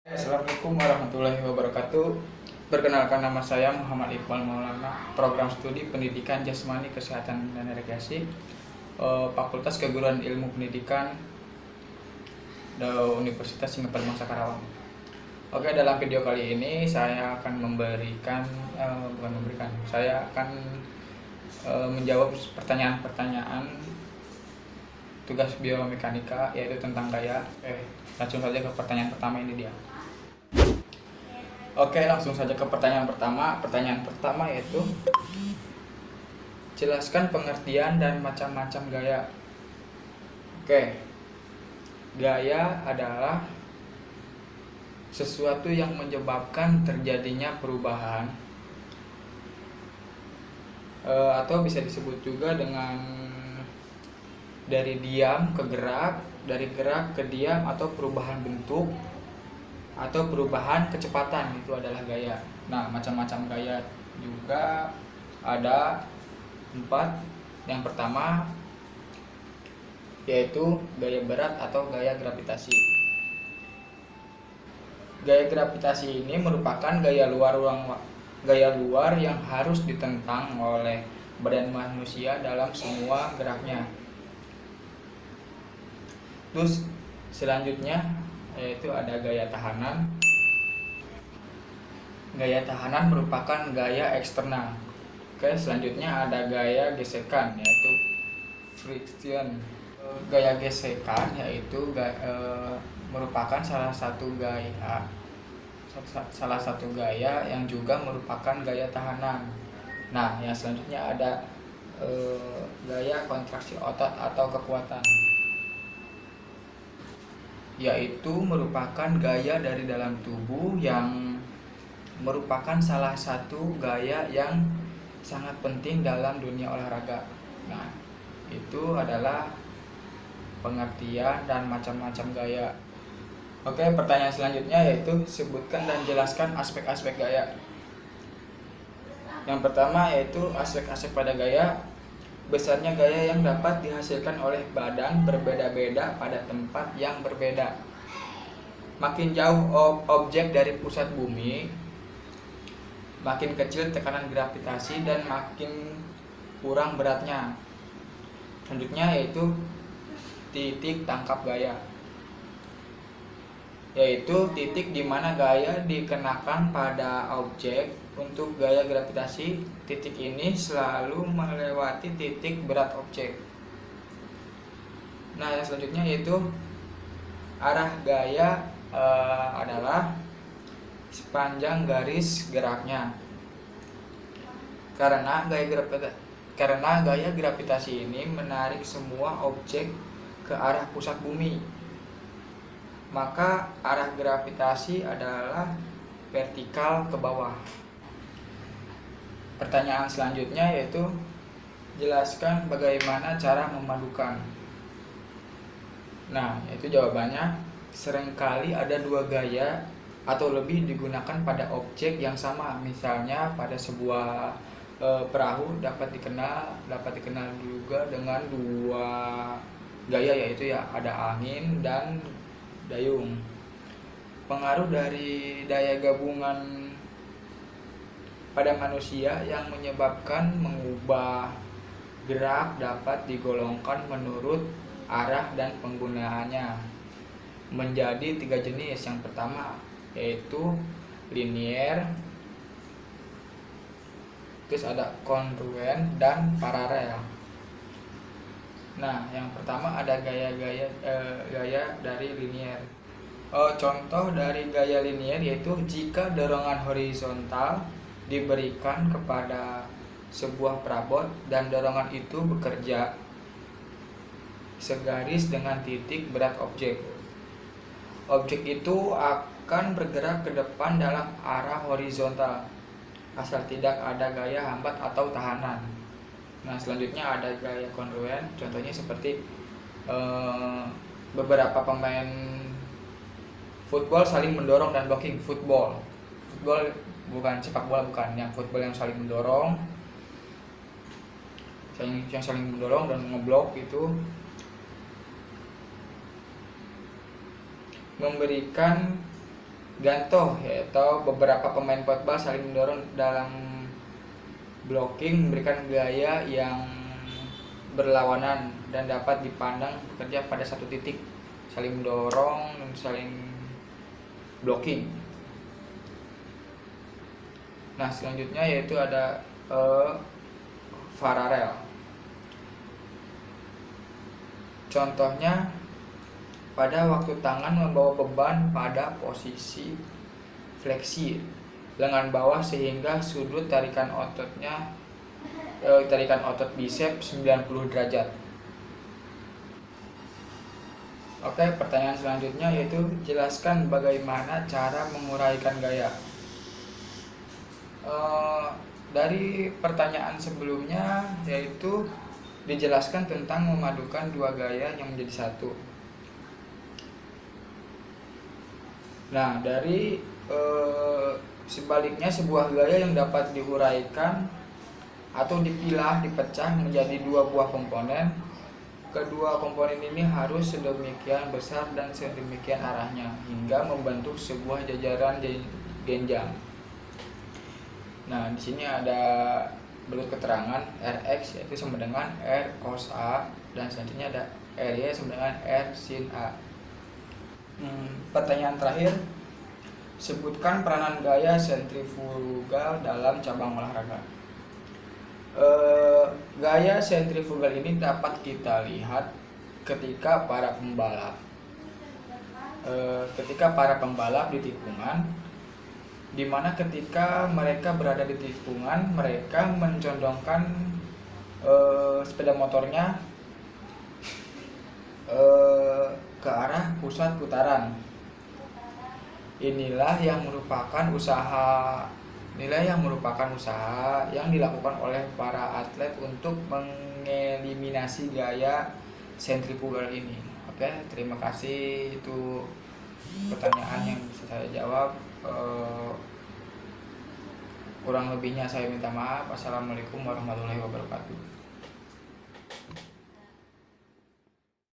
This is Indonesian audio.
Assalamualaikum warahmatullahi wabarakatuh. Perkenalkan, nama saya Muhammad Iqbal Maulana, Program Studi Pendidikan Jasmani Kesehatan dan Rekreasi, Fakultas Keguruan Ilmu Pendidikan Universitas Singapura Mangsa Karawang. Oke, dalam video kali ini saya akan menjawab pertanyaan-pertanyaan tugas biomekanika, yaitu tentang gaya. Langsung saja ke pertanyaan pertama, ini dia. Oke, langsung saja ke pertanyaan pertama. Pertanyaan pertama yaitu, jelaskan pengertian dan macam-macam gaya. Oke, gaya adalah sesuatu yang menyebabkan terjadinya perubahan, atau bisa disebut juga dengan dari diam ke gerak, dari gerak ke diam, atau perubahan bentuk atau perubahan kecepatan, itu adalah gaya. Nah, macam-macam gaya juga ada 4. Yang pertama yaitu gaya berat atau gaya gravitasi. Gaya gravitasi ini merupakan gaya luar yang harus ditentang oleh badan manusia dalam semua geraknya. Terus selanjutnya yaitu ada gaya tahanan. Gaya tahanan merupakan gaya eksternal. Oke, selanjutnya ada gaya gesekan, yaitu friction. Gaya gesekan yaitu merupakan salah satu gaya yang juga merupakan gaya tahanan. Nah, yang selanjutnya ada gaya kontraksi otot atau kekuatan, yaitu merupakan gaya dari dalam tubuh yang merupakan salah satu gaya yang sangat penting dalam dunia olahraga. Nah, itu adalah pengertian dan macam-macam gaya. Oke, pertanyaan selanjutnya yaitu, sebutkan dan jelaskan aspek-aspek gaya. Yang pertama yaitu aspek-aspek pada gaya. Besarnya gaya yang dapat dihasilkan oleh badan berbeda-beda pada tempat yang berbeda. Makin jauh objek dari pusat bumi, makin kecil tekanan gravitasi dan makin kurang beratnya. Selanjutnya yaitu titik tangkap gaya, yaitu titik di mana gaya dikenakan pada objek. Untuk gaya gravitasi, titik ini selalu melewati titik berat objek. Nah, yang selanjutnya yaitu arah gaya adalah sepanjang garis geraknya. Karena gaya gravitasi ini menarik semua objek ke arah pusat bumi, maka arah gravitasi adalah vertikal ke bawah. Pertanyaan selanjutnya yaitu, jelaskan bagaimana cara memadukan. Nah, itu jawabannya, seringkali ada 2 gaya atau lebih digunakan pada objek yang sama. Misalnya pada sebuah perahu dapat dikenal juga dengan 2 gaya, yaitu ada angin dan dayung. Pengaruh dari daya gabungan pada manusia yang menyebabkan mengubah gerak dapat digolongkan menurut arah dan penggunaannya menjadi 3 jenis. Yang pertama yaitu linier, terus ada kongruen dan paralel. Nah, yang pertama ada gaya dari linier. Contoh dari gaya linier yaitu jika dorongan horizontal diberikan kepada sebuah perabot dan dorongan itu bekerja segaris dengan titik berat objek. Objek itu akan bergerak ke depan dalam arah horizontal asal tidak ada gaya hambat atau tahanan. Nah, selanjutnya ada gaya kongruen. Contohnya seperti beberapa pemain football saling mendorong dan blocking. Football bukan sepak bola, bukan, yang football yang saling mendorong, dan ngeblok itu. Memberikan gantoh, yaitu beberapa pemain football saling mendorong dalam blocking, memberikan gaya yang berlawanan dan dapat dipandang bekerja pada satu titik, saling mendorong dan saling blocking. Nah, selanjutnya yaitu ada paralel. Contohnya, pada waktu tangan membawa beban pada posisi fleksi lengan bawah sehingga sudut tarikan otot biceps 90 derajat. Oke, pertanyaan selanjutnya yaitu jelaskan bagaimana cara menguraikan gaya. Dari pertanyaan sebelumnya yaitu dijelaskan tentang memadukan dua gaya yang menjadi satu. Nah, dari sebaliknya sebuah gaya yang dapat diuraikan atau dipilah, dipecah menjadi dua buah komponen. Kedua komponen ini harus sedemikian besar dan sedemikian arahnya hingga membentuk sebuah jajaran genjang. Nah, di sini ada berikut keterangan Rx yaitu sama dengan R cos A, dan selanjutnya ada Ry sama dengan R sin A. Pertanyaan terakhir, sebutkan peranan gaya sentrifugal dalam cabang olahraga. Gaya sentrifugal ini dapat kita lihat ketika para pembalap di tikungan, di mana ketika mereka berada di tikungan, mereka mencondongkan sepeda motornya ke arah pusat putaran. Inilah yang merupakan usaha yang dilakukan oleh para atlet untuk mengeliminasi gaya sentrifugal ini. Oke, terima kasih, itu pertanyaan yang bisa saya jawab. Kurang lebihnya saya minta maaf. Assalamualaikum warahmatullahi wabarakatuh.